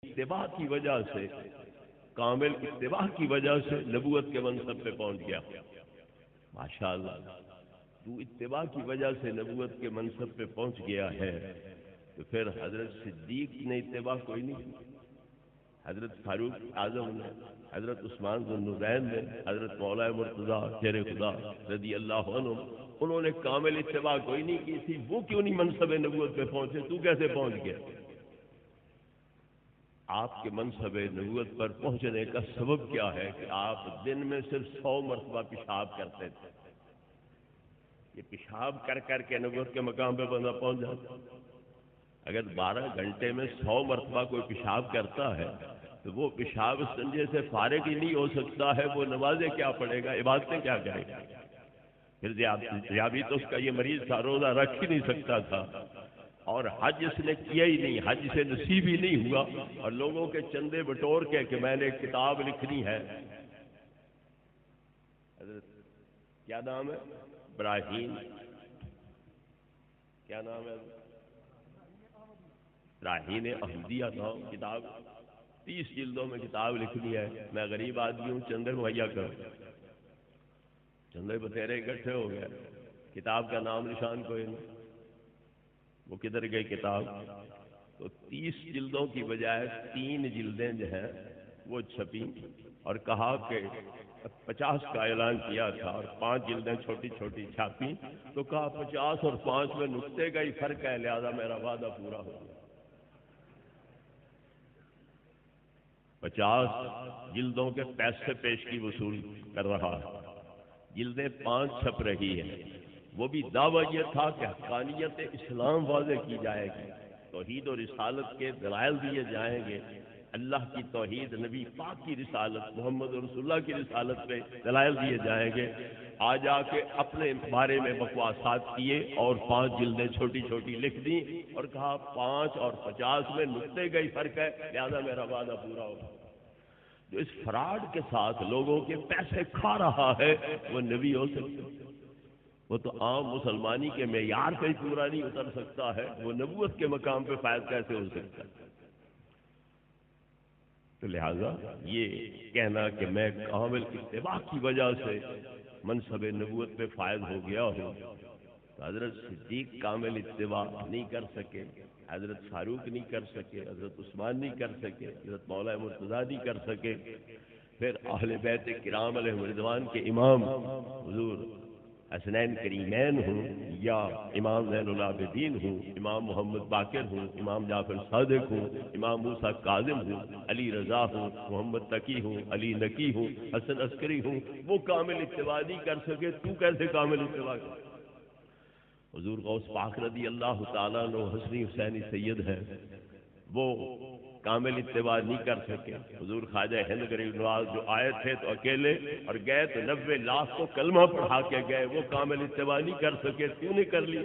اتباع کی وجہ سے، کامل اتباع کی وجہ سے نبوت کے منصب پہ پہنچ گیا۔ ماشاءاللہ، تو اتباع کی وجہ سے نبوت کے منصب پہ پہنچ گیا ہے، تو پھر حضرت صدیق نے اتباع کوئی نہیں کی، حضرت فاروق اعظم نے، حضرت عثمان ذو النورین نے، حضرت مولا مرتضیٰ شیر خدا رضی اللہ عنہ، انہوں نے کامل اتباع کوئی نہیں کی تھی، وہ کیوں نہیں منصب نبوت پہ پہنچے؟ تو کیسے پہنچ گیا؟ آپ کے منصب نبوت پر پہنچنے کا سبب کیا ہے کہ آپ دن میں صرف 100 مرتبہ پیشاب کرتے تھے۔ یہ پیشاب کر کر کے نبوت کے مقام پہ بندہ پہنچ جاتا۔ اگر 12 گھنٹے میں 100 مرتبہ کوئی پیشاب کرتا ہے تو وہ پیشاب استنجے سے فارغ ہی نہیں ہو سکتا ہے، وہ نمازیں کیا پڑھے گا، عبادتیں کیا کرے گا؟ پھر ذیابیطس کا یہ مریض تھا، روزہ رکھ ہی نہیں سکتا تھا، اور حج اس نے کیا ہی نہیں، حج سے نصیب ہی نہیں ہوا، اور لوگوں کے چندے بٹور کے کہ میں نے ایک کتاب لکھنی ہے۔ حضرت کیا نام ہے؟ ابراہیم، کیا نام ہے؟ ابراہیم احمدیہ نام کتاب، 30 جلدوں میں کتاب لکھنی ہے، میں غریب آدمی ہوں، چندے مہیا کرو، چندے بتیرے اکٹھے ہو گئے، کتاب کا نام نشان کوئی نہیں، وہ کدھر گئی کتاب؟ تو 30 جلدوں کی بجائے 3 جلدیں جو ہیں وہ چھپی، اور کہا کہ 50 کا اعلان کیا تھا، اور 5 جلدیں چھوٹی چھوٹی چھاپی، تو کہا 50 اور 5 میں نقطے کا ہی فرق ہے، لہذا میرا وعدہ پورا ہو گیا۔ 50 جلدوں کے پیسے پیش کی وصول کر رہا ہے، جلدیں 5 چھپ رہی ہیں، وہ بھی دعویٰ یہ تھا کہ حقانیت اسلام واضح کی جائے گی، توحید اور رسالت کے دلائل دیے جائیں گے، اللہ کی توحید، نبی پاک کی رسالت، محمد رسول اللہ کی رسالت پہ دلائل دیے جائیں گے۔ آج آ کے اپنے بارے میں بکواسات کیے اور 5 جلدیں چھوٹی چھوٹی لکھ دیں، اور کہا 5 اور 50 میں نقطے کا ہی فرق ہے، لہذا میرا وعدہ پورا ہوگا۔ جو اس فراڈ کے ساتھ لوگوں کے پیسے کھا رہا ہے وہ نبی ہو سکتا ہے؟ وہ تو عام مسلمانی کے معیار پہ ہی پورا نہیں اتر سکتا ہے، وہ نبوت کے مقام پہ فائز کیسے ہو سکتا ہے؟ تو لہذا یہ کہنا کہ میں کامل اتباع کی وجہ سے منصب نبوت پہ فائز ہو گیا ہوں، تو حضرت صدیق کامل اتباع نہیں کر سکے، حضرت فاروق نہیں کر سکے، حضرت عثمان نہیں کر سکے، حضرت مولا مرتضیٰ نہیں کر سکے، پھر اہل بیت کرام علیہ رضوان کے امام حضور حسنین کریمین ہوں، یا امام زین العابدین ہوں، امام محمد باقر ہوں، امام جعفر صادق ہوں، امام موسیٰ کاظم ہوں، علی رضا ہوں، محمد تقی ہوں، علی نقی ہوں، حسن عسکری ہوں، وہ کامل اتباع نہیں کر سکے، تو کیسے کامل اتباع کر؟ حضور غوث پاک رضی اللہ تعالیٰ عنہ حسنی حسینی سید ہیں، وہ کامل اتباع نہیں کر سکے۔ حضور خواجہ ہند غریب نواز جو آئے تھے تو اکیلے، اور گئے تو 90 لاکھ کو کلمہ پڑھا کے گئے، وہ کامل اتباع نہیں کر سکے، کیوں نہیں کر لی؟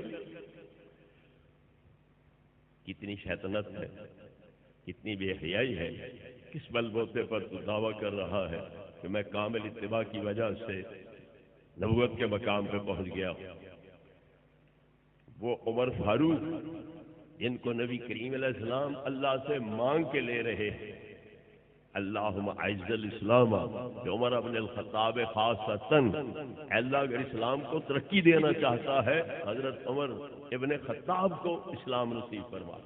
کتنی شیطنت ہے، کتنی بے حیائی ہے، کس بل بوتے پر تو دعویٰ کر رہا ہے کہ میں کامل اتباع کی وجہ سے نبوت کے مقام پہ پہنچ گیا۔ وہ عمر فاروق جن کو نبی کریم علیہ السلام اللہ سے مانگ کے لے رہے ہیں، اللہم اعز الاسلام، کہ عمر ابن الخطاب خاصتاً، اللہ اگر اسلام کو ترقی دینا چاہتا ہے حضرت عمر ابن خطاب کو اسلام نصیب فرما۔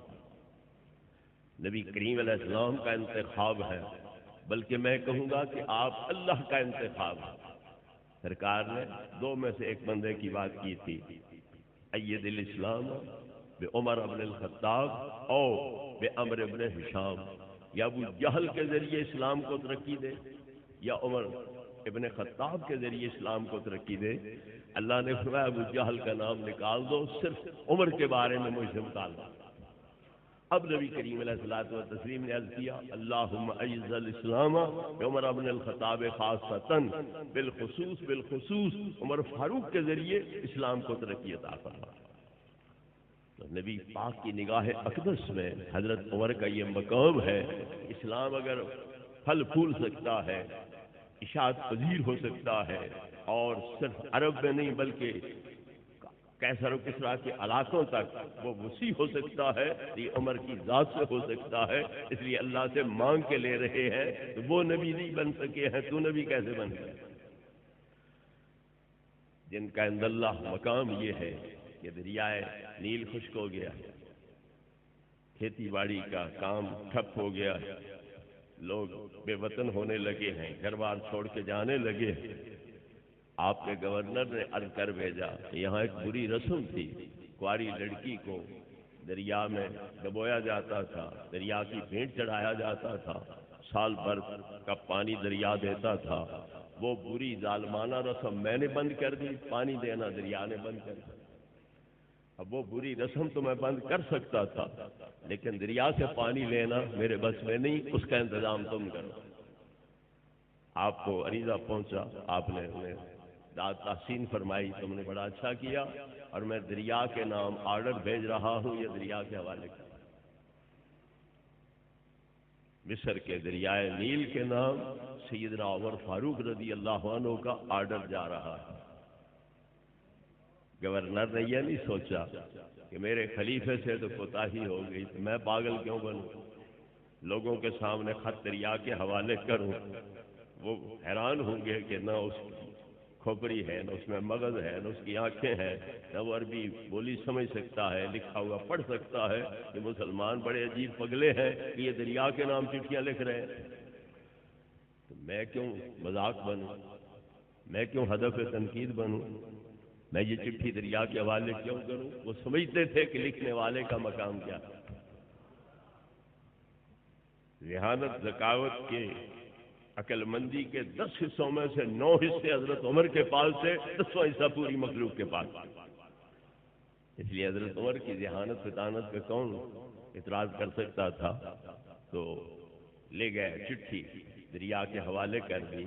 نبی کریم علیہ السلام کا انتخاب ہے، بلکہ میں کہوں گا کہ آپ اللہ کا انتخاب ہے۔ سرکار نے 2 میں سے ایک بندے کی بات کی تھی، اید الاسلام بے عمر ابن الخطاب او بے عمر ابن ہشام، یا ابو جہل کے ذریعے اسلام کو ترقی دے یا عمر ابن خطاب کے ذریعے اسلام کو ترقی دے۔ اللہ نے فرمایا ابو جہل کا نام نکال دو، صرف عمر کے بارے میں مجھ سے مطالبہ۔ اب نبی کریم علیہ الصلوۃ والتسلیم نے عرض کیا، اللہم اعز الاسلام عمر ابن الخطاب خاصتاً، بالخصوص عمر فاروق کے ذریعے اسلام کو ترقی عطا فرما۔ تو نبی پاک کی نگاہ اقدس میں حضرت عمر کا یہ مقام ہے، اسلام اگر پھل پھول سکتا ہے، اشاعت پذیر ہو سکتا ہے، اور صرف عرب میں نہیں بلکہ کیسر و کسریٰ کے علاقوں تک وہ وسیع ہو سکتا ہے، یہ عمر کی ذات سے ہو سکتا ہے، اس لیے اللہ سے مانگ کے لے رہے ہیں تو وہ نبی نہیں بن سکے ہیں، تو نبی کیسے بن گئے؟ جن کا عند اللہ مقام یہ ہے کہ دریائے نیل خشک ہو گیا، کھیتی باڑی کا کام ٹھپ ہو گیا، لوگ بے وطن ہونے لگے ہیں، گھر بار چھوڑ کے جانے لگے ہیں۔ آپ کے گورنر نے عرض کر بھیجا کہ یہاں ایک بری رسم تھی، کنواری لڑکی کو دریا میں ڈبویا جاتا تھا، دریا کی بھیٹ چڑھایا جاتا تھا، سال بھر کا پانی دریا دیتا تھا۔ وہ بری ظالمانہ رسم میں نے بند کر دی، پانی دینا دریا نے بند کر دیا۔ اب وہ بری رسم تو میں بند کر سکتا تھا، لیکن دریا سے پانی لینا میرے بس میں نہیں، اس کا انتظام تم کرو۔ آپ کو عریضہ پہنچا، آپ نے انہیں داد تحسین فرمائی، تم نے بڑا اچھا کیا، اور میں دریا کے نام آرڈر بھیج رہا ہوں، یہ دریا کے حوالے کر۔ مصر کے دریائے نیل کے نام سیدنا عمر فاروق رضی اللہ عنہ کا آرڈر جا رہا ہے۔ گورنر نے یہ نہیں سوچا کہ میرے خلیفے سے تو کوتاہی ہو گئی، تو میں پاگل کیوں بنوں، لوگوں کے سامنے خط دریا کے حوالے کروں۔ وہ حیران ہوں گے کہ نہ اس کی کھوپڑی ہے، نہ اس میں مغز ہے، نہ اس کی آنکھیں ہیں، نہ وہ عربی بولی سمجھ سکتا ہے، لکھا ہوا پڑھ سکتا ہے۔ یہ مسلمان بڑے عجیب پگلے ہیں کہ یہ دریا کے نام چٹھیاں لکھ رہے ہیں۔ تو میں کیوں مذاق بنوں، میں کیوں ہدف تنقید بنوں، میں یہ چٹھی دریا کے حوالے کیوں کروں؟ وہ سمجھتے تھے کہ لکھنے والے کا مقام کیا ہے۔ ذہانت ذکاوت کے عقل مندی کے 10 حصوں میں سے 9 حصے حضرت عمر کے پاس سے، 10واں حصہ پوری مخلوق کے پاس۔ اس لیے حضرت عمر کی ذہانت فطانت پہ کون اعتراض کر سکتا تھا؟ تو لے گئے، چٹھی دریا کے حوالے کر دی۔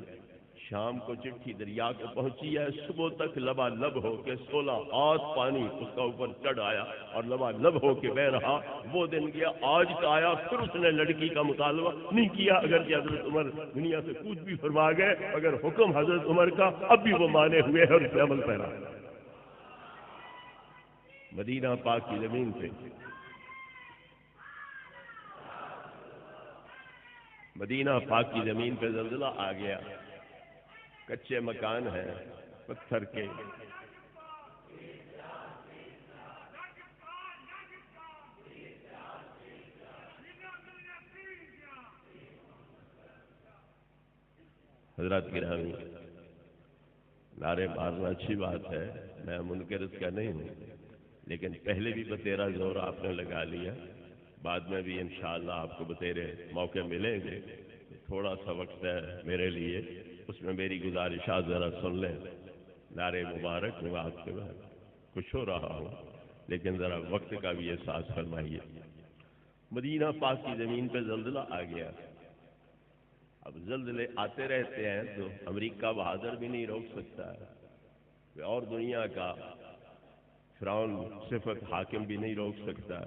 شام کو چٹھی دریا کو پہنچی ہے، صبح تک لبا لب ہو کے 16 ہاتھ پانی اس کا اوپر چڑھ آیا اور لبا لب ہو کے بہ رہا۔ وہ دن گیا، آج کا آیا، پھر اس نے لڑکی کا مطالبہ نہیں کیا، اگر کہ حضرت عمر دنیا سے کچھ بھی فرما گئے، اگر حکم حضرت عمر کا اب بھی وہ مانے ہوئے ہیں اور اس پہ عمل پیرا۔ مدینہ پاک کی زمین پہ، مدینہ پاک کی زمین پہ زلزلہ آ گیا، کچے مکان ہیں پتھر کے، حضرات گرامی نعرے مارنا اچھی بات ہے، میں منکر اس کا نہیں ہوں، لیکن پہلے بھی بتیرا زور آپ نے لگا لیا، بعد میں بھی انشاءاللہ آپ کو بتیرے موقع ملیں گے۔ تھوڑا سا وقت ہے میرے لیے، اس میں میری گزارشات ذرا سن لیں۔ نعرے مبارک میں آپ کے بعد خوش ہو رہا ہوں، لیکن ذرا وقت کا بھی احساس فرمائیے۔ مدینہ پاک کی زمین پہ زلزلہ آ گیا۔ اب زلزلے آتے رہتے ہیں تو امریکہ بہادر بھی نہیں روک سکتا ہے، اور دنیا کا فرعون صفت حاکم بھی نہیں روک سکتا،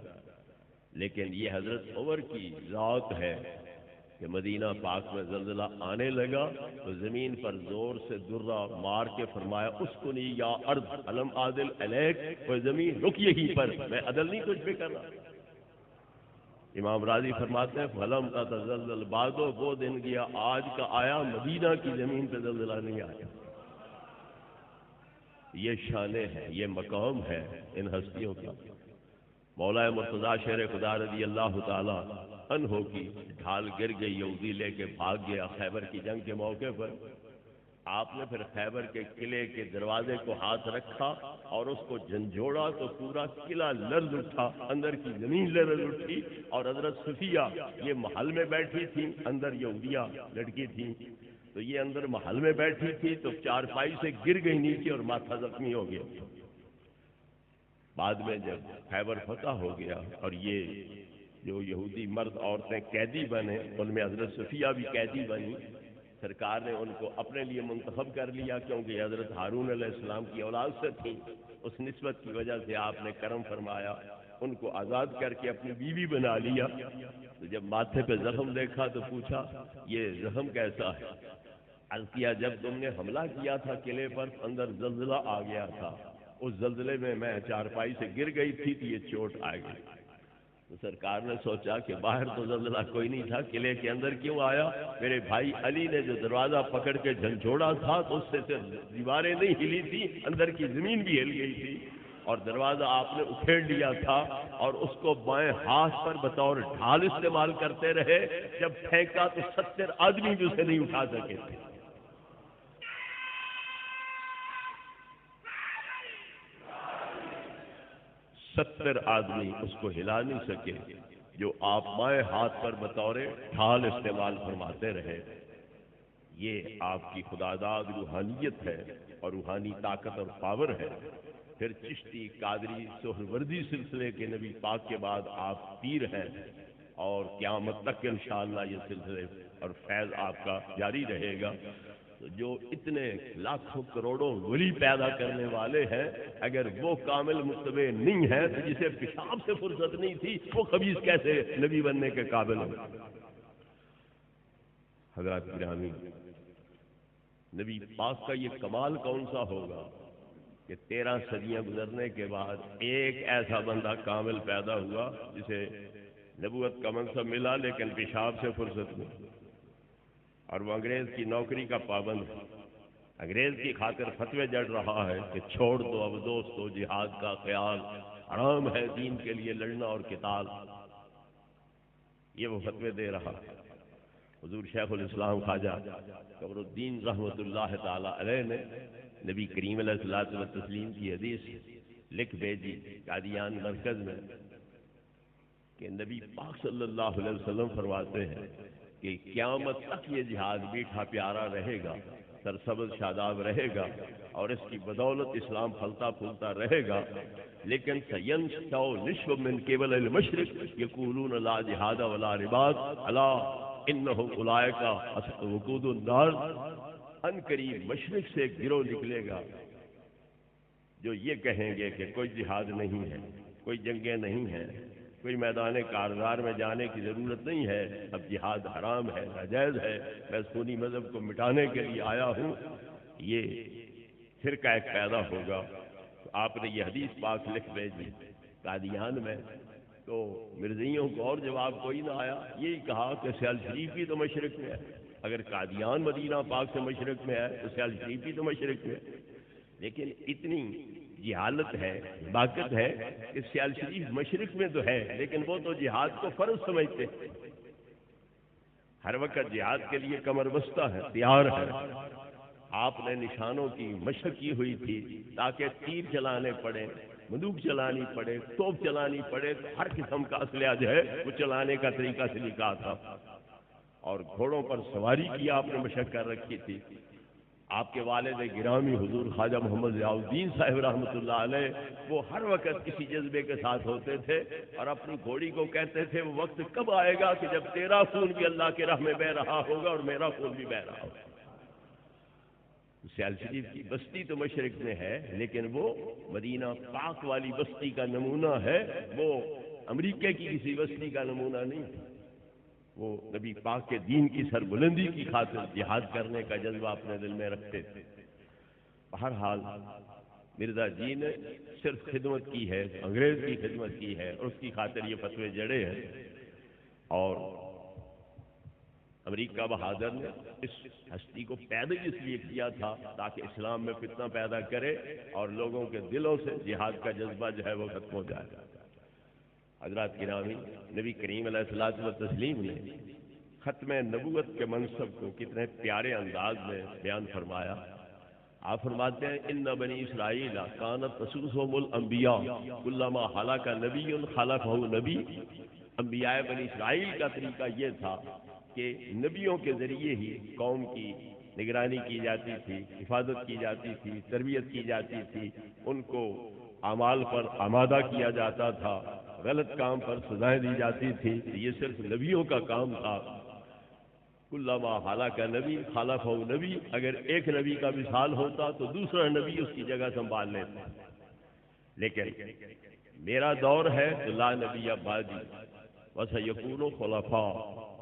لیکن یہ حضرت عمر کی ذات ہے کہ مدینہ پاک میں زلزلہ آنے لگا تو زمین پر زور سے درہ مار کے فرمایا اسکنی یا ارض علم عادل علیک، وہ زمین رک یہیں پر، میں عدل نہیں تجھ پہ کر رہا۔ امام راضی فرماتے ہیں فلم تتزلزل بعدو، وہ دن گیا آج کا آیا، مدینہ کی زمین پہ زلزلہ نہیں آیا۔ یہ شانیں ہیں، یہ مقام ہے ان ہستیوں کا۔ مولا مرتضیٰ شیر خدا رضی اللہ تعالی عنہ کی ڈھال گر گئی، یہودی لے کے بھاگ گیا خیبر کی جنگ کے موقع پر۔ آپ نے پھر خیبر کے قلعے کے دروازے کو ہاتھ رکھا اور اس کو جھنجھوڑا تو پورا قلعہ لرز اٹھا، اندر کی زمین لرز اٹھی، اور حضرت صفیہ یہ محل میں بیٹھی تھی، اندر یہودیہ لڑکی تھی، تو یہ اندر محل میں بیٹھی تھی تو چارپائی سے گر گئی نیچے اور ماتھا زخمی ہو گیا۔ بعد میں جب خیبر فتح ہو گیا اور یہ جو یہودی مرد عورتیں قیدی بنے، ان میں حضرت صفیہ بھی قیدی بنی، سرکار نے ان کو اپنے لیے منتخب کر لیا، کیونکہ یہ حضرت ہارون علیہ السلام کی اولاد سے تھیں، اس نسبت کی وجہ سے آپ نے کرم فرمایا، ان کو آزاد کر کے اپنی بیوی بنا لیا۔ تو جب ماتھے پہ زخم دیکھا تو پوچھا یہ زخم کیسا ہے؟ عرض کیا جب تم نے حملہ کیا تھا قلعے پر، اندر زلزلہ آ گیا تھا، اس زلزلے میں میں چارپائی سے گر گئی تھی تو یہ چوٹ آ گئی. تو سرکار نے سوچا کہ باہر تو زلزلہ کوئی نہیں تھا، قلعے کے اندر کیوں آیا؟ میرے بھائی علی نے جو دروازہ پکڑ کے جھنجھوڑا تھا تو اس سے دیواریں نہیں ہلی تھی، اندر کی زمین بھی ہل گئی تھی، اور دروازہ آپ نے اکھیڑ لیا تھا اور اس کو بائیں ہاتھ پر بطور ڈھال استعمال کرتے رہے. جب پھینکا تو 70 آدمی بھی اسے نہیں اٹھا سکے تھے. 70 آدمی اس کو ہلا نہیں سکے، جو آپ بائیں ہاتھ پر بطور ڈھال استعمال فرماتے رہے. یہ آپ کی خداداد روحانیت ہے اور روحانی طاقت اور پاور ہے. پھر چشتی، قادری، سہروردی سلسلے کے نبی پاک کے بعد آپ پیر ہیں، اور قیامت تک انشاءاللہ یہ سلسلے اور فیض آپ کا جاری رہے گا. جو اتنے لاکھوں کروڑوں ولی پیدا کرنے والے ہیں، اگر وہ کامل متبع نہیں ہے تو جسے پیشاب سے فرصت نہیں تھی وہ خبیث کیسے نبی بننے کے قابل ہو؟ حضرات گرامی، نبی پاک کا یہ کمال کون سا ہوگا کہ 13 صدیاں گزرنے کے بعد ایک ایسا بندہ کامل پیدا ہوا جسے نبوت کا منصب ملا لیکن پیشاب سے فرصت نہیں، اور وہ انگریز کی نوکری کا پابند ہے. انگریز کی خاطر فتوے جڑ رہا ہے کہ چھوڑ دو اب دوستو جہاد کا خیال، حرام ہے دین کے لیے لڑنا اور قتال. یہ وہ فتوے دے رہا. حضور شیخ الاسلام خواجہ قمر الدین رحمۃ اللہ تعالی علیہ نے نبی کریم علیہ الصلوۃ والتسلیم کی حدیث لکھ بھیجی قادیان مرکز میں کہ نبی پاک صلی اللہ علیہ وسلم فرماتے ہیں کہ قیامت تک یہ جہاد میٹھا پیارا رہے گا، سرسبز شاداب رہے گا، اور اس کی بدولت اسلام پھلتا پھولتا رہے گا. لیکن سینشأ نشو من قبل المشرق یقولون لا جہاد ولا رباط الا انہم اولئک وقود النار. ان قریب مشرق سے ایک گروہ نکلے گا جو یہ کہیں گے کہ کوئی جہاد نہیں ہے، کوئی جنگیں نہیں ہیں، کوئی میدان کارزار میں جانے کی ضرورت نہیں ہے، اب جہاد حرام ہے، ناجائز ہے، میں سنی مذہب کو مٹانے کے لیے آیا ہوں. یہ فرقہ ایک پیدا ہوگا. تو آپ نے یہ حدیث پاک لکھ بھیجی قادیان میں، تو مرزائیوں کو اور جواب کوئی نہ آیا. یہی کہا کہ سیال شریف بھی تو مشرق میں ہے، اگر قادیان مدینہ پاک سے مشرق میں ہے تو سیال شریف بھی تو مشرق میں ہے. لیکن اتنی جہالت ہے، باقت ہے کہ سیال شریف مشرق میں تو ہے لیکن وہ تو جہاد کو فرض سمجھتے، ہر وقت جہاد کے لیے کمر بستہ ہے، تیار ہے. آپ نے نشانوں کی مشق کی ہوئی تھی تاکہ تیر چلانے پڑے، بندوق چلانی پڑے، توپ چلانی پڑے، تو ہر قسم کا اسلحہ جو ہے وہ چلانے کا طریقہ سلیقہ تھا. اور گھوڑوں پر سواری کی آپ نے مشق کر رکھی تھی. آپ کے والد گرامی حضور خواجہ محمد ضیاء الدین صاحب رحمۃ اللہ علیہ وہ ہر وقت کسی جذبے کے ساتھ ہوتے تھے اور اپنی گھوڑی کو کہتے تھے وہ وقت کب آئے گا کہ جب تیرا خون بھی اللہ کے راہ میں بہہ رہا ہوگا اور میرا خون بھی بہہ رہا ہوگا. سیال شریف کی بستی تو مشرق میں ہے لیکن وہ مدینہ پاک والی بستی کا نمونہ ہے، وہ امریکہ کی کسی بستی کا نمونہ نہیں. وہ نبی پاک کے دین کی سربلندی کی خاطر جہاد کرنے کا جذبہ اپنے دل میں رکھتے تھے. بہرحال مرزا جی نے صرف خدمت کی ہے، انگریز کی خدمت کی ہے اور اس کی خاطر یہ فتوے جڑے ہیں. اور امریکہ بہادر نے اس ہستی کو پیدا اس لیے کیا تھا تاکہ اسلام میں فتنہ پیدا کرے اور لوگوں کے دلوں سے جہاد کا جذبہ جو ہے وہ ختم ہو جائے. حضرات گرامی، نبی کریم علیہ الصلوۃ والتسلیم نے ختم نبوت کے منصب کو کتنے پیارے انداز میں بیان فرمایا. آپ فرماتے ہیں ان بنی اسرائیل کانت تسوسهم الانبیاء کلما ہلاک نبی خلفہ نبی. انبیاء بنی اسرائیل کا طریقہ یہ تھا کہ نبیوں کے ذریعے ہی قوم کی نگرانی کی جاتی تھی، حفاظت کی جاتی تھی، تربیت کی جاتی تھی، ان کو اعمال پر آمادہ کیا جاتا تھا، غلط کام پر سزائیں دی جاتی تھی. یہ صرف نبیوں کا کام تھا. کلما ہلاک نبی خلفہ نبی، اگر ایک نبی کا وصال ہوتا تو دوسرا نبی اس کی جگہ سنبھال لیتا. لیکن میرا دور ہے تو لا نبی بعدی وسیکون خلفاء،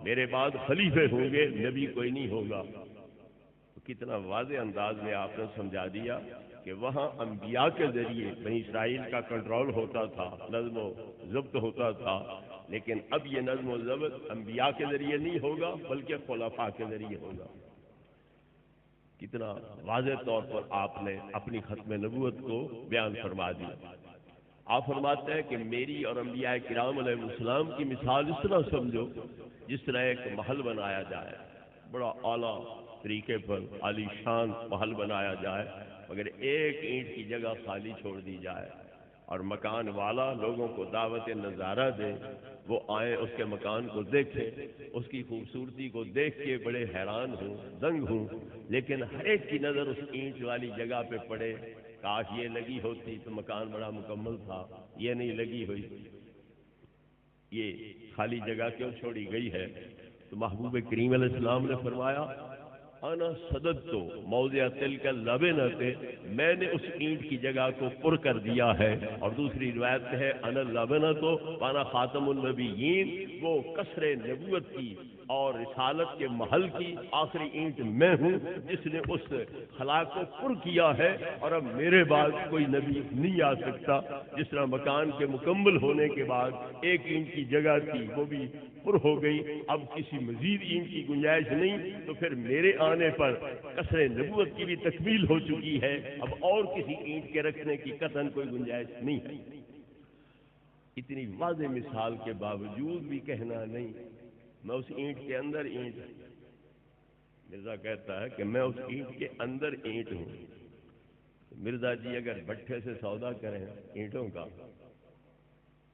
میرے بعد خلیفے ہوں گے، نبی کوئی نہیں ہوگا. کتنا واضح انداز میں آپ نے سمجھا دیا کہ وہاں انبیاء کے ذریعے بنی اسرائیل کا کنٹرول ہوتا تھا، نظم و ضبط ہوتا تھا، لیکن اب یہ نظم و ضبط انبیاء کے ذریعے نہیں ہوگا بلکہ خلفاء کے ذریعے ہوگا۔ کتنا واضح طور پر آپ نے اپنی ختم نبوت کو بیان فرما دیا۔ آپ فرماتے ہیں کہ میری اور انبیاء کرام علیہ السلام کی مثال اس طرح سمجھو جس طرح ایک محل بنایا جائے، بڑا اعلیٰ طریقے پر عالی شان محل بنایا جائے، مگر ایک اینٹ کی جگہ خالی چھوڑ دی جائے اور مکان والا لوگوں کو دعوت نظارہ دے، وہ آئیں اس کے مکان کو دیکھیں، اس کی خوبصورتی کو دیکھ کے بڑے حیران ہوں، دنگ ہوں، لیکن ہر ایک کی نظر اس اینٹ والی جگہ پہ پڑے، کاش یہ لگی ہوتی تو مکان بڑا مکمل تھا، یہ نہیں لگی ہوئی، یہ خالی جگہ کیوں چھوڑی گئی ہے؟ تو محبوب کریم علیہ السلام نے فرمایا انا صددت موضع تلک اللبنۃ، میں نے اس اینٹ کی جگہ کو پر کر دیا ہے۔ اور دوسری روایت ہے انا اللبنۃ وانا خاتم النبیین، وہ قصر نبوت کی اور رسالت کے محل کی آخری اینٹ میں ہوں جس نے اس خلا کو پر کیا ہے، اور اب میرے بعد کوئی نبی نہیں آ سکتا۔ جس طرح مکان کے مکمل ہونے کے بعد ایک اینٹ کی جگہ تھی وہ بھی پر ہو گئی، اب کسی مزید اینٹ کی گنجائش نہیں، تو پھر میرے آنے پر قصر نبوت کی بھی تکمیل ہو چکی ہے، اب اور کسی اینٹ کے رکھنے کی قطعاً کوئی گنجائش نہیں ہے۔ اتنی واضح مثال کے باوجود بھی کہنا نہیں میں اس اینٹ کے اندر اینٹ، مرزا کہتا ہے کہ میں اس اینٹ کے اندر اینٹ ہوں۔ مرزا جی اگر بٹھے سے سودا کریں اینٹوں کا،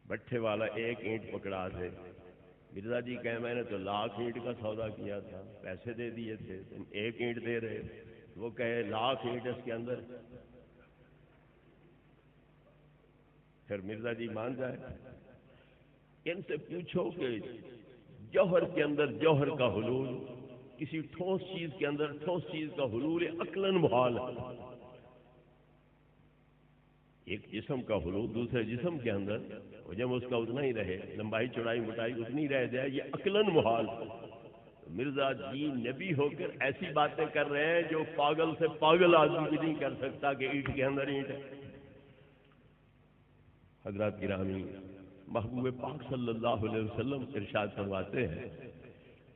بٹھے والا ایک اینٹ پکڑا دے، مرزا جی کہیں میں نے تو 1,00,000 اینٹ کا سودا کیا تھا، پیسے دے دیے تھے، تم ایک اینٹ دے رہے، وہ کہے 1,00,000 اینٹ اس کے اندر، پھر مرزا جی مان جائے۔ ان سے پوچھو کہ جوہر کے اندر جوہر کا حلول، کسی ٹھوس چیز کے اندر ٹھوس چیز کا حلول عقلاً محال ہے۔ ایک جسم کا حلول دوسرے جسم کے اندر، وجم اس کا اتنا ہی رہے، لمبائی چوڑائی موٹائی اتنی رہ جائے، یہ عقلاً محال ہے۔ مرزا جی نبی ہو کر ایسی باتیں کر رہے ہیں جو پاگل سے پاگل آدمی بھی نہیں کر سکتا کہ اینٹ کے اندر اینٹ ہے۔ حضرات گرامی، محبوب پاک صلی اللہ علیہ وسلم ارشاد فرماتے ہیں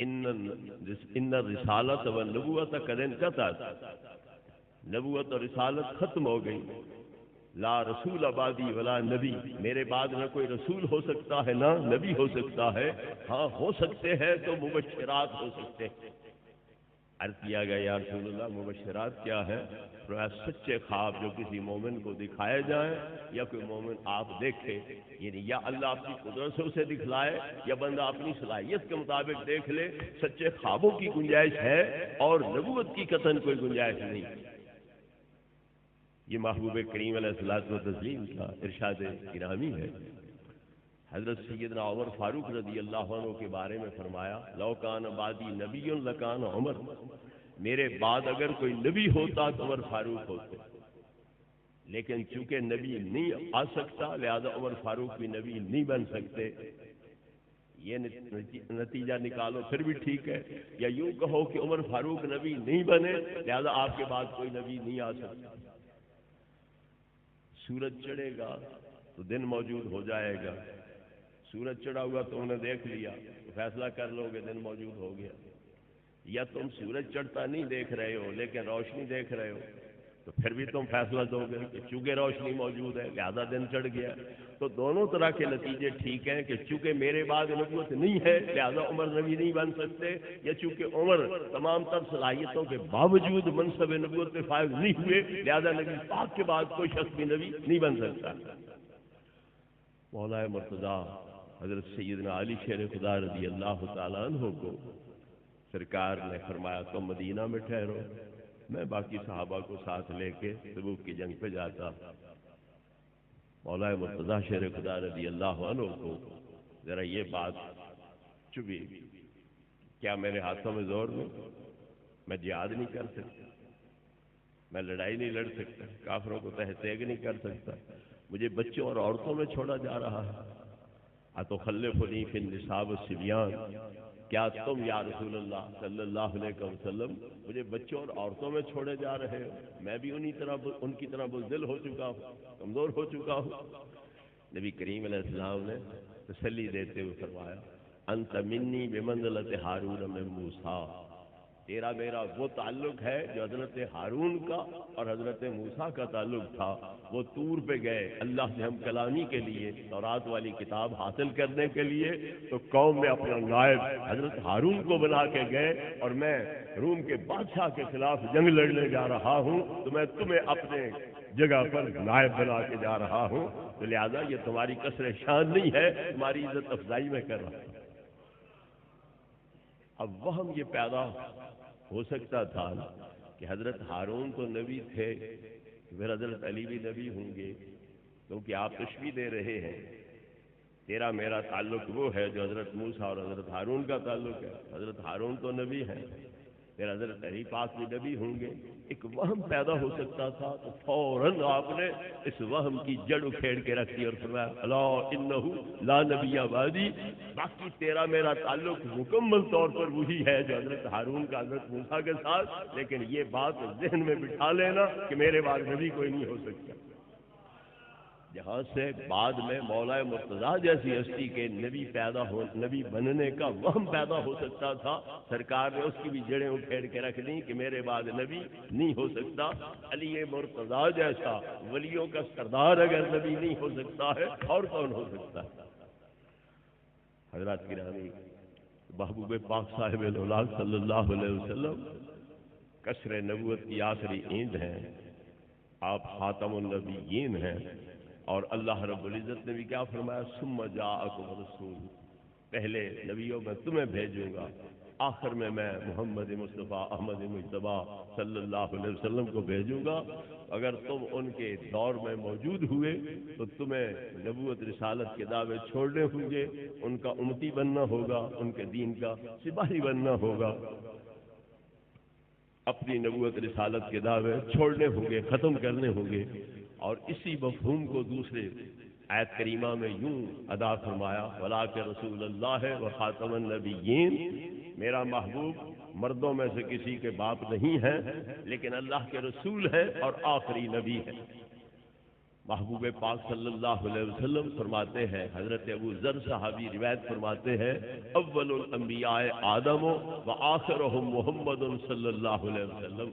ان الرسالۃ والنبوۃ قد انقطعت، نبوت اور رسالت ختم ہو گئی، لا رسول بعدی ولا نبی، میرے بعد نہ کوئی رسول ہو سکتا ہے نہ نبی ہو سکتا ہے، ہاں ہو سکتے ہیں تو مبشرات ہو سکتے ہیں۔ عرض کیا گیا یا رسول اللہ مبشرات کیا ہے؟ سچے خواب جو کسی مومن کو دکھائے جائیں یا کوئی مومن آپ دیکھے، یعنی یا اللہ اپنی قدرت سے اسے دکھلائے یا بندہ اپنی صلاحیت کے مطابق دیکھ لے، سچے خوابوں کی گنجائش ہے اور نبوت کی قطعاً کوئی گنجائش نہیں۔ یہ محبوب کریم علیہ الصلوۃ والتسلیم کا ارشاد گرامی ہے۔ حضرت سیدنا عمر فاروق رضی اللہ عنہ کے بارے میں فرمایا لو کان بعدی نبی لکان عمر، میرے بعد اگر کوئی نبی ہوتا تو عمر فاروق ہوتے، لیکن چونکہ نبی نہیں آ سکتا لہذا عمر فاروق بھی نبی نہیں بن سکتے۔ یہ نتیجہ نکالو پھر بھی ٹھیک ہے، یا یوں کہو کہ عمر فاروق نبی نہیں بنے لہذا آپ کے بعد کوئی نبی نہیں آ سکتا۔ سورج چڑھے گا تو دن موجود ہو جائے گا، سورج چڑھا ہوا تو انہیں دیکھ لیا تو فیصلہ کر لو کہ دن موجود ہو گیا، یا تم سورج چڑھتا نہیں دیکھ رہے ہو لیکن روشنی دیکھ رہے ہو تو پھر بھی تم فیصلہ دو گے کہ چونکہ روشنی موجود ہے لہذا دن چڑھ گیا۔ تو دونوں طرح کے نتیجے ٹھیک ہیں کہ چونکہ میرے بعد نبوت نہیں ہے لہذا عمر نبی نہیں بن سکتے، یا چونکہ عمر تمام تر صلاحیتوں کے باوجود منصب نبوت میں فائز نہیں ہوئے لہذا نبی پاک کے بعد کوئی شخص بھی نبی نہیں بن سکتا۔ مولا مرتضیٰ حضرت سیدنا علی شیر خدا رضی اللہ تعالیٰ عنہ کو سرکار نے فرمایا تم مدینہ میں ٹھہرو، میں باقی صحابہ کو ساتھ لے کے تبوک کی جنگ پہ جاتا۔ مولا مرتضیٰ شیر خدا رضی اللہ عنہ کو ذرا یہ بات چبھی، کیا میرے ہاتھوں میں زور نہیں؟ میں جہاد نہیں کر سکتا، میں لڑائی نہیں لڑ سکتا، کافروں کو تحتیگ نہیں کر سکتا، مجھے بچوں اور عورتوں میں چھوڑا جا رہا ہے۔ اتخلفنی فی النساء والصبیان، کیا تم یا رسول اللہ صلی اللہ علیہ وسلم مجھے بچوں اور عورتوں میں چھوڑے جا رہے ہو؟ میں بھی ان کی طرح بزدل ہو چکا ہوں، کمزور ہو چکا ہوں۔ نبی کریم علیہ السلام نے تسلی دیتے ہوئے فرمایا انت منی بمنزلۃ ہارون من موسیٰ، تیرا میرا وہ تعلق ہے جو حضرت ہارون کا اور حضرت موسیٰ کا تعلق تھا۔ وہ طور پہ گئے اللہ سے ہم کلامی کے لیے، تورات والی کتاب حاصل کرنے کے لیے، تو قوم میں اپنا نائب حضرت ہارون کو بنا کے گئے، اور میں روم کے بادشاہ کے خلاف جنگ لڑنے جا رہا ہوں تو میں تمہیں اپنے جگہ پر نائب بنا کے جا رہا ہوں، تو لہذا یہ تمہاری کسر شان نہیں ہے، تمہاری عزت افزائی میں کر رہا ہوں۔ اب وہم یہ پیدا ہو سکتا تھا کہ حضرت ہارون تو نبی تھے، پھر حضرت علی بھی نبی ہوں گے، کیونکہ آپ تشبیہ دے رہے ہیں تیرا میرا تعلق وہ ہے جو حضرت موسیٰ اور حضرت ہارون کا تعلق ہے، حضرت ہارون تو نبی ہیں، پھر حضرت علی پاک بھی نبی ہوں گے، ایک وہم پیدا ہو سکتا تھا، تو فوراً آپ نے اس وہم کی جڑ اکھیڑ کے رکھ دی اور فرمایا الا انہ لا نبی بعدی، باقی تیرا میرا تعلق مکمل طور پر وہی ہے جو حضرت ہارون کا حضرت موسیٰ کے ساتھ، لیکن یہ بات ذہن میں بٹھا لینا کہ میرے بعد نبی کوئی نہیں ہو سکتا۔ جہاں سے بعد میں مولا مرتضیٰ جیسی ہستی کے نبی بننے کا وہم پیدا ہو سکتا تھا، سرکار نے اس کی بھی جڑیں اکھیڑ کے رکھ دی کہ میرے بعد نبی نہیں ہو سکتا۔ علی مرتضیٰ جیسا ولیوں کا سردار اگر نبی نہیں ہو سکتا ہے اور کون ہو سکتا ہے؟ حضرات گرامی، محبوب پاک صاحب الاولاد صلی اللہ علیہ وسلم کسر نبوت کی آخری ایند ہیں، آپ خاتم النبیین ہیں، اور اللہ رب العزت نے بھی کیا فرمایا ثم جاءکم رسول، پہلے نبیوں میں تمہیں بھیجوں گا، آخر میں محمد مصطفیٰ احمد مجتبیٰ صلی اللہ علیہ وسلم کو بھیجوں گا۔ اگر تم ان کے دور میں موجود ہوئے تو تمہیں نبوت رسالت کے دعوے چھوڑنے ہوں گے، ان کا امتی بننا ہوگا، ان کے دین کا سپاہی بننا ہوگا، اپنی نبوت رسالت کے دعوے چھوڑنے ہوں گے، ختم کرنے ہوں گے۔ اور اسی مفہوم کو دوسرے آیت کریمہ میں یوں ادا فرمایا وَلَٰكِن رسول اللہ وخاتم النبیین، میرا محبوب مردوں میں سے کسی کے باپ نہیں ہے لیکن اللہ کے رسول ہے اور آخری نبی ہے۔ محبوب پاک صلی اللہ علیہ وسلم فرماتے ہیں، حضرت ابو ذر صحابی روایت فرماتے ہیں اول الانبیاء آدم و آخرہم محمد صلی اللہ علیہ وسلم،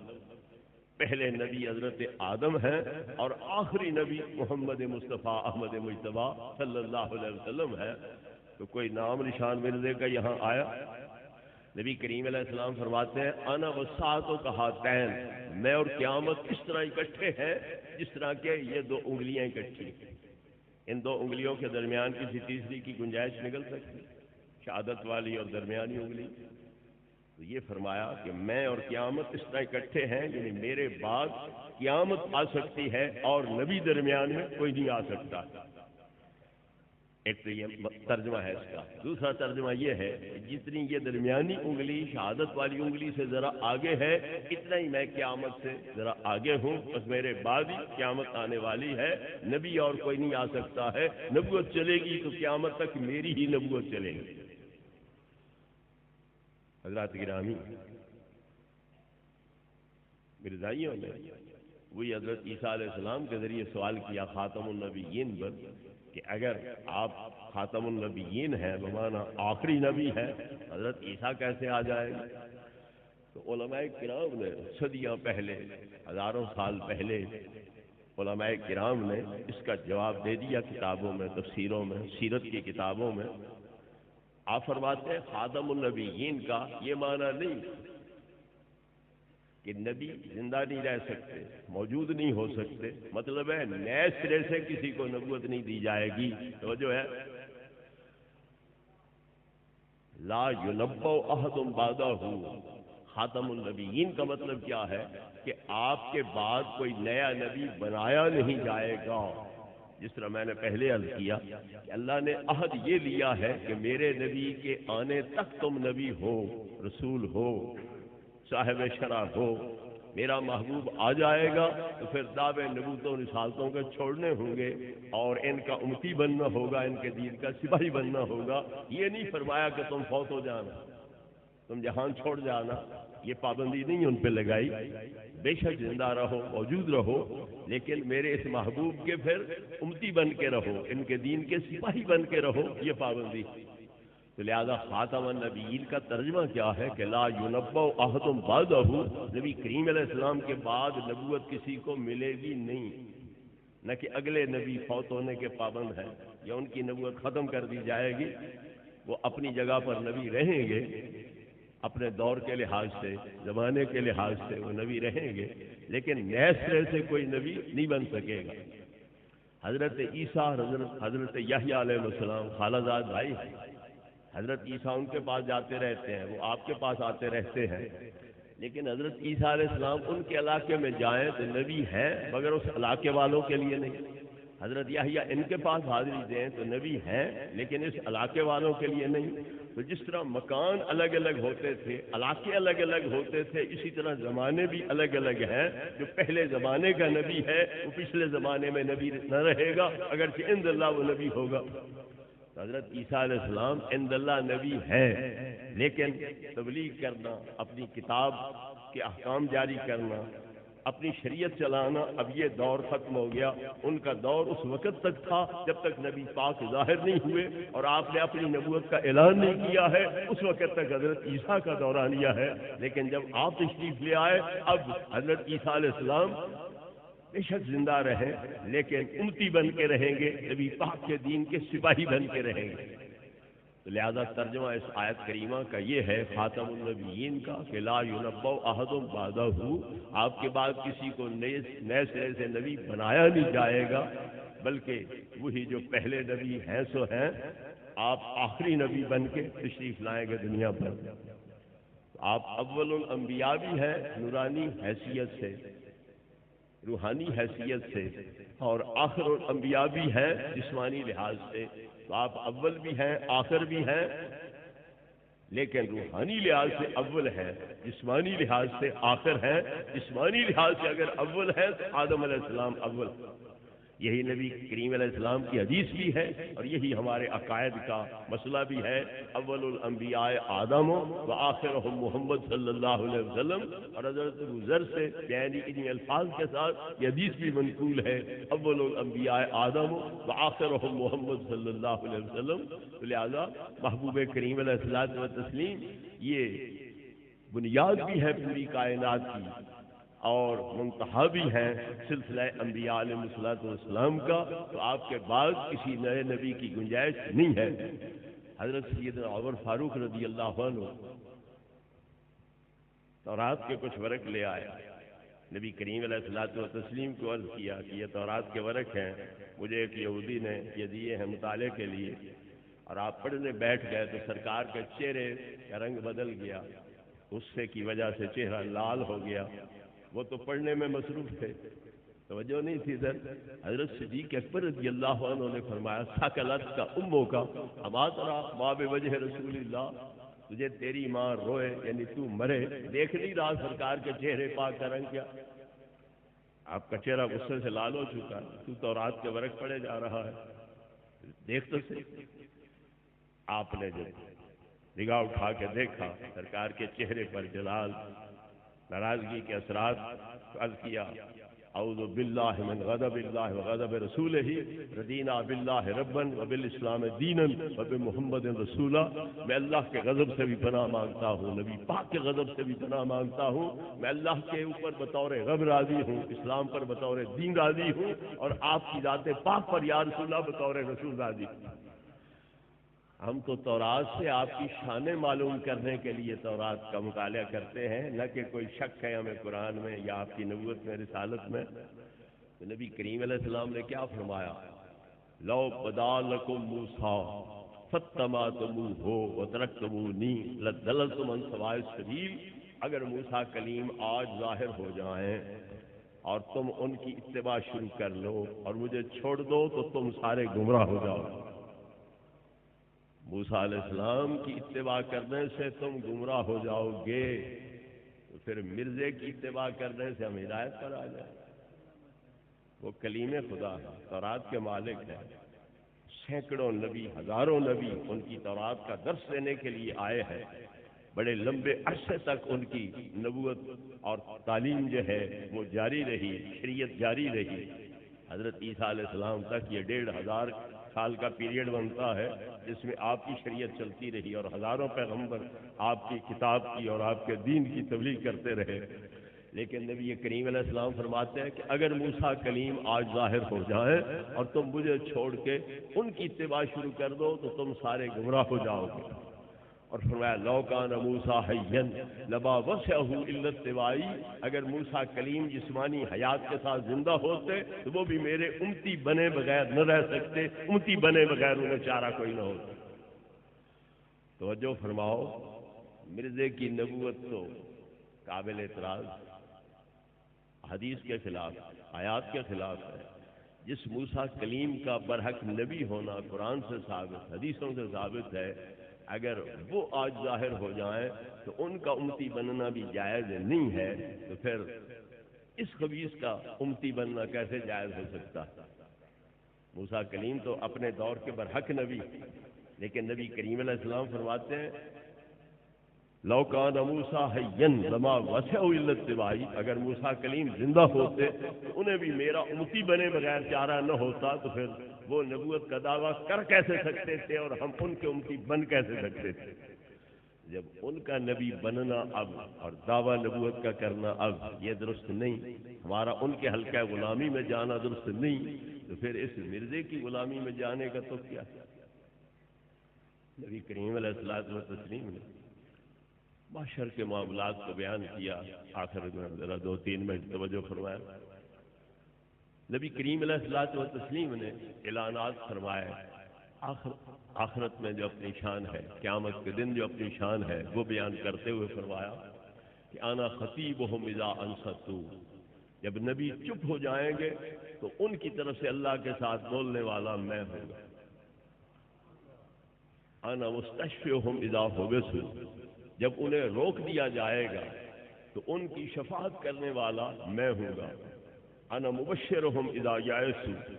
پہلے نبی حضرت آدم ہیں اور آخری نبی محمد مصطفیٰ احمد مجتبیٰ صلی اللہ علیہ وسلم ہے۔ تو کوئی نام نشان مرزے کا یہاں آیا؟ نبی کریم علیہ السلام فرماتے ہیں انا وساعۃ کہاتین، میں اور قیامت اس طرح اکٹھے ہیں جس طرح کہ یہ دو انگلیاں اکٹھی ہیں۔ ان دو انگلیوں کے درمیان کسی تیسری کی گنجائش نکل سکتی؟ شہادت والی اور درمیانی انگلی۔ تو یہ فرمایا کہ میں اور قیامت اس طرح اکٹھے ہیں، یعنی میرے بعد قیامت آ سکتی ہے اور نبی درمیان میں کوئی نہیں آ سکتا۔ ایک تو یہ ترجمہ ہے اس کا۔ دوسرا ترجمہ یہ ہے کہ جتنی یہ درمیانی انگلی شہادت والی انگلی سے ذرا آگے ہے، اتنا ہی میں قیامت سے ذرا آگے ہوں، بس میرے بعد ہی قیامت آنے والی ہے، نبی اور کوئی نہیں آ سکتا ہے۔ نبوت چلے گی تو قیامت تک میری ہی نبوت چلے گی۔ حضرات گرامی، مرزائیوں نے وہی حضرت عیسیٰ علیہ السلام کے ذریعے سوال کیا خاتم النبیین پر کہ اگر آپ خاتم النبیین ہیں بمعنی آخری نبی ہے، حضرت عیسیٰ کیسے آ جائے گا؟ تو علماء کرام نے صدیاں پہلے، ہزاروں سال پہلے علماء کرام نے اس کا جواب دے دیا کتابوں میں، تفسیروں میں، سیرت کی کتابوں میں۔ آپ فرماتے ہیں خاتم النبیین کا یہ معنی نہیں کہ نبی زندہ نہیں رہ سکتے، موجود نہیں ہو سکتے، مطلب ہے نئے سرے سے کسی کو نبوت نہیں دی جائے گی۔ تو جو ہے لا ينبأ احد بعدہ، خاتم النبیین کا مطلب کیا ہے کہ آپ کے بعد کوئی نیا نبی بنایا نہیں جائے گا۔ جس طرح میں نے پہلے عرض کیا کہ اللہ نے عہد یہ لیا ہے کہ میرے نبی کے آنے تک تم نبی ہو، رسول ہو، صاحب شرع ہو، میرا محبوب آ جائے گا تو پھر دعوے نبوتوں رسالتوں کے چھوڑنے ہوں گے اور ان کا امتی بننا ہوگا، ان کے دین کا سپاہی بننا ہوگا۔ یہ نہیں فرمایا کہ تم فوت ہو جانا، تم جہان چھوڑ جانا، یہ پابندی نہیں ان پہ لگائی، بے شک زندہ رہو، موجود رہو، لیکن میرے اس محبوب کے پھر امتی بن کے رہو، ان کے دین کے سپاہی بن کے رہو، یہ پابندی۔ تو لہذا خاتم النبیین کا ترجمہ کیا ہے کہ لا ینبؤ احد بعدہ، نبی کریم علیہ السلام کے بعد نبوت کسی کو ملے گی نہیں، نہ کہ اگلے نبی فوت ہونے کے پابند ہیں یا ان کی نبوت ختم کر دی جائے گی، وہ اپنی جگہ پر نبی رہیں گے، اپنے دور کے لحاظ سے، زمانے کے لحاظ سے وہ نبی رہیں گے، لیکن نئے سرے سے کوئی نبی نہیں بن سکے گا۔ حضرت عیسیٰ، حضرت یحییٰ علیہ السلام خالہ زاد بھائی، حضرت عیسیٰ ان کے پاس جاتے رہتے ہیں، وہ آپ کے پاس آتے رہتے ہیں، لیکن حضرت عیسیٰ علیہ السلام ان کے علاقے میں جائیں تو نبی ہے، مگر اس علاقے والوں کے لیے نہیں۔ حضرت یحییٰ ان کے پاس حاضری دیں تو نبی ہیں، لیکن اس علاقے والوں کے لیے نہیں۔ تو جس طرح مکان الگ الگ ہوتے تھے، علاقے الگ الگ ہوتے تھے، اسی طرح زمانے بھی الگ الگ ہیں۔ جو پہلے زمانے کا نبی ہے وہ پچھلے زمانے میں نبی نہ رہے گا، اگرچہ عند اللہ وہ نبی ہوگا۔ حضرت عیسیٰ علیہ السلام عند اللہ نبی ہیں، لیکن تبلیغ کرنا، اپنی کتاب کے احکام جاری کرنا، اپنی شریعت چلانا، اب یہ دور ختم ہو گیا۔ ان کا دور اس وقت تک تھا جب تک نبی پاک ظاہر نہیں ہوئے اور آپ نے اپنی نبوت کا اعلان نہیں کیا ہے، اس وقت تک حضرت عیسیٰ کا دورانیہ ہے۔ لیکن جب آپ تشریف لے آئے، اب حضرت عیسیٰ علیہ السلام بے شک زندہ رہیں، لیکن امتی بن کے رہیں گے، نبی پاک کے دین کے سپاہی بن کے رہیں گے۔ تو لہذا ترجمہ اس آیت کریمہ کا یہ ہے خاتم النبیین کا کہ لا ینبؤ احد بعدہ، آپ کے بعد کسی کو نئے سرے سے نبی بنایا نہیں جائے گا، بلکہ وہی جو پہلے نبی ہیں سو ہیں، آپ آخری نبی بن کے تشریف لائیں گے دنیا پر۔ آپ اول الانبیاء بھی ہیں نورانی حیثیت سے، روحانی حیثیت سے، اور آخر الانبیاء بھی ہیں جسمانی لحاظ سے۔ تو آپ اول بھی ہیں، آخر بھی ہیں، لیکن روحانی لحاظ سے اول ہیں، جسمانی لحاظ سے آخر ہیں۔ جسمانی لحاظ سے اگر اول ہیں تو آدم علیہ السلام اول، یہی نبی کریم علیہ السلام کی حدیث بھی ہے، اور یہی ہمارے عقائد کا مسئلہ بھی ہے۔ اول الانبیاء آدم و آخرہم محمد صلی اللہ علیہ وسلم، اور حضرت ابو ذر سے یعنی انہی الفاظ کے ساتھ یہ حدیث بھی منقول ہے، اول الانبیاء آدم و آخرہم محمد صلی اللہ علیہ وسلم۔ تو لہذا محبوب کریم علیہ الصلوۃ والتسلیم یہ بنیاد بھی ہے پوری کائنات کی، اور منتہا بھی ہیں سلسلہ انبیاء علیہ الصلوۃ والسلام کا۔ تو آپ کے بعد کسی نئے نبی کی گنجائش نہیں ہے۔ حضرت سیدنا عمر فاروق رضی اللہ عنہ تورات کے کچھ ورق لے آئے، نبی کریم علیہ الصلوۃ والتسلیم کو عرض کیا کہ یہ تورات کے ورق ہیں، مجھے ایک یہودی نے یہ دیے ہیں مطالعے کے لیے، اور آپ پڑھنے بیٹھ گئے تو سرکار کے چہرے کا رنگ بدل گیا، غصے کی وجہ سے چہرہ لال ہو گیا۔ وہ تو پڑھنے میں مصروف تھے، توجہ نہیں تھی ادھر۔ حضرت صدیق اکبر رضی اللہ عنہ نے فرمایا سکلت کا امو کا اما ترا ما بوجہ رسول اللہ، تجھے تیری ماں روئے یعنی تو مرے، دیکھ نہیں رہا سرکار کے چہرے پاک کا رنگ کیا؟ آپ کا چہرہ غصے سے لال ہو چکا ہے، تو تورات کے ورق پڑھے جا رہا ہے، دیکھ تو صحیح۔ آپ نے جو نگاہ اٹھا کے دیکھا سرکار کے چہرے پر جلال، ناراضگی کے اثرات، عرض کیا اعوذ باللہ من غضب اللہ وغضب رسولہ، رضینا باللہ ربا وبالاسلام دینا وبمحمد رسولا۔ میں اللہ کے غضب سے بھی پناہ مانگتا ہوں، نبی پاک کے غضب سے بھی پناہ مانگتا ہوں، میں اللہ کے اوپر بطور غضب راضی ہوں، اسلام پر بطور دین راضی ہوں، اور آپ کی ذات پاک پر یا رسول اللہ بطور رسول راضی ہوں۔ ہم تو تورات سے آپ کی شانیں معلوم کرنے کے لیے تورات کا مطالعہ کرتے ہیں، نہ کہ کوئی شک ہے ہمیں قرآن میں یا آپ کی نبوت میں، رسالت میں۔ تو نبی کریم علیہ السلام نے کیا فرمایا؟ لو بدا لکم موسیٰ فاتبعتموہ وترکتمونی لضللتم عن سواء السبیل، اگر موسیٰ کلیم آج ظاہر ہو جائیں اور تم ان کی اتباع شروع کر لو اور مجھے چھوڑ دو تو تم سارے گمراہ ہو جاؤ۔ موسیٰ علیہ السلام کی اتباع کرنے سے تم گمراہ ہو جاؤ گے، تو پھر مرزے کی اتباع کرنے سے ہم ہدایت پر آ جائیں۔ وہ کلیم خدا ہے، تورات کے مالک ہیں، سینکڑوں نبی، ہزاروں نبی ان کی تورات کا درس لینے کے لیے آئے ہیں، بڑے لمبے عرصے تک ان کی نبوت اور تعلیم جو ہے وہ جاری رہی، شریعت جاری رہی۔ حضرت عیسیٰ علیہ السلام تک یہ 1500 سال کا پیریڈ بنتا ہے جس میں آپ کی شریعت چلتی رہی اور ہزاروں پیغمبر آپ کی کتاب کی اور آپ کے دین کی تبلیغ کرتے رہے۔ لیکن نبی کریم علیہ السلام فرماتے ہیں کہ اگر موسیٰ کلیم آج ظاہر ہو جائیں اور تم مجھے چھوڑ کے ان کی اتباع شروع کر دو تو تم سارے گمراہ ہو جاؤ گے۔ اور فرمایا لو کان موسیٰ حیا لما وسعہ الا اتباعی، اگر موسیٰ کلیم جسمانی حیات کے ساتھ زندہ ہوتے تو وہ بھی میرے امتی بنے بغیر نہ رہ سکتے، امتی بنے بغیر انہیں چارہ کوئی نہ ہوتا۔ توجہ فرماؤ، مرزے کی نبوت تو قابل اعتراض، حدیث کے خلاف، آیات کے خلاف ہے۔ جس موسیٰ کلیم کا برحق نبی ہونا قرآن سے ثابت، حدیثوں سے ثابت ہے، اگر وہ آج ظاہر ہو جائیں تو ان کا امتی بننا بھی جائز نہیں ہے، تو پھر اس خبیث کا امتی بننا کیسے جائز ہو سکتا؟ موسیٰ کلیم تو اپنے دور کے برحق نبی، لیکن نبی کریم علیہ السلام فرماتے ہیں لو کان موسیٰ حیا لما وسعہ الا اتباعی، اگر موسیٰ کلیم زندہ ہوتے تو انہیں بھی میرا امتی بنے بغیر چارہ نہ ہوتا، تو پھر وہ نبوت کا دعویٰ کر کیسے سکتے تھے اور ہم ان کے امتی بن کیسے سکتے تھے؟ جب ان کا نبی بننا اب اور دعویٰ نبوت کا کرنا اب یہ درست نہیں، ہمارا ان کے حلقہ غلامی میں جانا درست نہیں، تو پھر اس مرزے کی غلامی میں جانے کا تو کیا؟ نبی کریم علیہ الصلوۃ والتسلیم نے معاشر کے معاملات کو بیان کیا، آخر میں ذرا 2-3 منٹ توجہ فرمایا۔ نبی کریم علیہ الصلوۃ والتسلیم نے اعلانات فرمائے، آخرت میں جو اپنی شان ہے، قیامت کے دن جو اپنی شان ہے وہ بیان کرتے ہوئے فرمایا کہ انا خطیبہم اذا انصتوا، جب نبی چپ ہو جائیں گے تو ان کی طرف سے اللہ کے ساتھ بولنے والا میں ہوں گا۔ انا مستشفعہم اذا حبسوا، جب انہیں روک دیا جائے گا تو ان کی شفاعت کرنے والا میں ہوں گا۔ انا مبشرہم اذا یئسوا،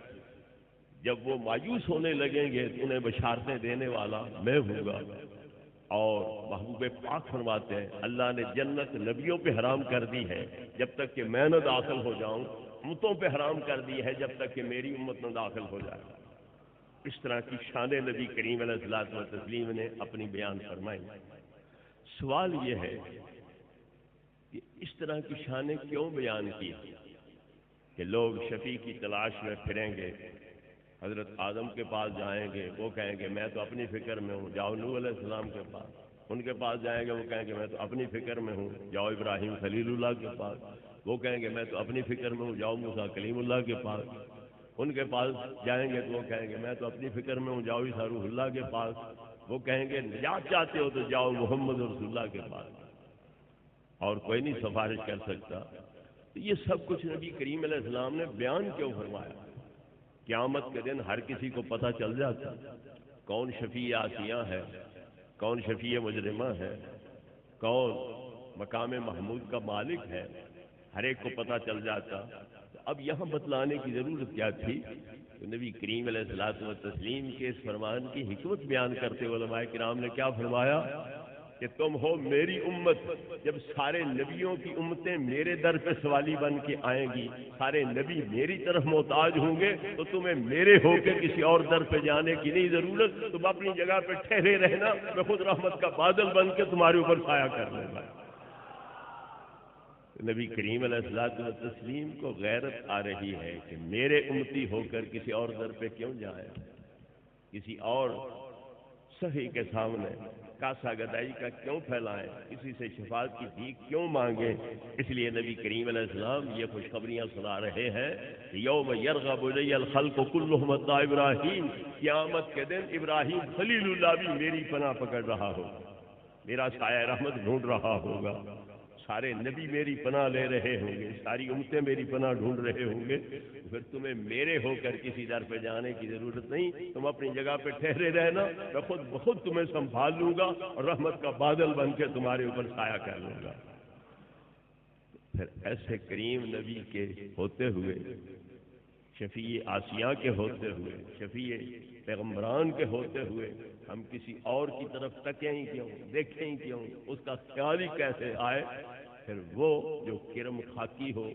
جب وہ مایوس ہونے لگیں گے تو انہیں بشارتیں دینے والا میں ہوں گا۔ اور محبوب پاک فرماتے ہیں اللہ نے جنت نبیوں پہ حرام کر دی ہے جب تک کہ میں نہ داخل ہو جاؤں، امتوں پہ حرام کر دی ہے جب تک کہ میری امت نہ داخل ہو جائے۔ اس طرح کی شان نبی کریم علیہ الصلوۃ والتسلیم نے اپنی بیان فرمائی۔ سوال یہ ہے کہ اس طرح کی شانیں کیوں بیان کی کہ لوگ شفیع کی تلاش میں پھریں گے، حضرت آدم کے پاس جائیں گے، وہ کہیں گے میں تو اپنی فکر میں ہوں، جاؤ نوح علیہ السلام کے پاس، ان کے پاس جائیں گے، وہ کہیں گے میں تو اپنی فکر میں ہوں، جاؤ ابراہیم خلیل اللہ کے پاس، وہ کہیں گے میں تو اپنی فکر میں ہوں، جاؤ موسیٰ کلیم اللہ کے پاس، ان کے پاس جائیں گے تو وہ کہیں گے میں تو اپنی فکر میں ہوں، جاؤ عیسیٰ روح اللہ کے پاس، وہ کہیں گے نجات چاہتے ہو تو جاؤ محمد رسول اللہ کے پاس، اور کوئی نہیں سفارش کر سکتا۔ تو یہ سب کچھ نبی کریم علیہ السلام نے بیان کیوں فرمایا؟ قیامت کے دن ہر کسی کو پتہ چل جاتا کون شفیع آسیہ ہے، کون شفیع مجرمہ ہے، کون مقام محمود کا مالک ہے، ہر ایک کو پتہ چل جاتا۔ اب یہاں بتلانے کی ضرورت کیا تھی؟ تو نبی کریم علیہ الصلوۃ والتسلیم کے اس فرمان کی حکمت بیان کرتے ہوئے علماء کرام نے کیا فرمایا کہ تم ہو میری امت، جب سارے نبیوں کی امتیں میرے در پہ سوالی بن کے آئیں گی، سارے نبی میری طرف محتاج ہوں گے، تو تمہیں میرے ہو کے کسی اور در پہ جانے کی نہیں ضرورت، تم اپنی جگہ پہ ٹھہرے رہنا، میں خود رحمت کا بادل بن کے تمہارے اوپر سایہ کر لوں گا۔ نبی کریم علیہ الصلوۃ والتسلیم کو غیرت آ رہی ہے کہ میرے امتی ہو کر کسی اور در پہ کیوں جائیں، کسی اور صحیح کے سامنے کاسا گدائی کا کیوں پھیلائیں، کسی سے شفاعت کی بھیک کیوں مانگیں۔ اس لیے نبی کریم علیہ السلام یہ خوشخبریاں سنا رہے ہیں کہ یوم یرغب الی الخلق کلہم الا ابراہیم، قیامت کے دن ابراہیم خلیل اللہ بھی میری پناہ پکڑ رہا ہوگا، میرا سایہ رحمت ڈھونڈ رہا ہوگا، سارے نبی میری پناہ لے رہے ہوں گے، ساری امتیں میری پناہ ڈھونڈ رہے ہوں گے، پھر تمہیں میرے ہو کر کسی در پہ جانے کی ضرورت نہیں، تم اپنی جگہ پہ ٹھہرے رہنا، میں خود بخود تمہیں سنبھال لوں گا اور رحمت کا بادل بن کے تمہارے اوپر سایہ کر لوں گا۔ پھر ایسے کریم نبی کے ہوتے ہوئے شفیع آسیاں کے ہوتے ہوئے، شفیع پیغمبران کے ہوتے ہوئے ہم کسی اور کی طرف تکیں ہی کیوں، دیکھیں ہی کیوں، اس کا خیال ہی کیسے آئے؟ پھر وہ جو کرم خاکی ہو،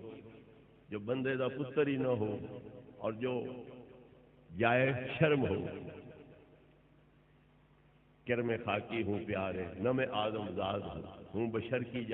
جو بندے دا پتر ہی نہ ہو، اور جو جائے شرم ہو، کرم خاکی ہوں پیارے، نہ میں آدم زاد ہوں بشر کی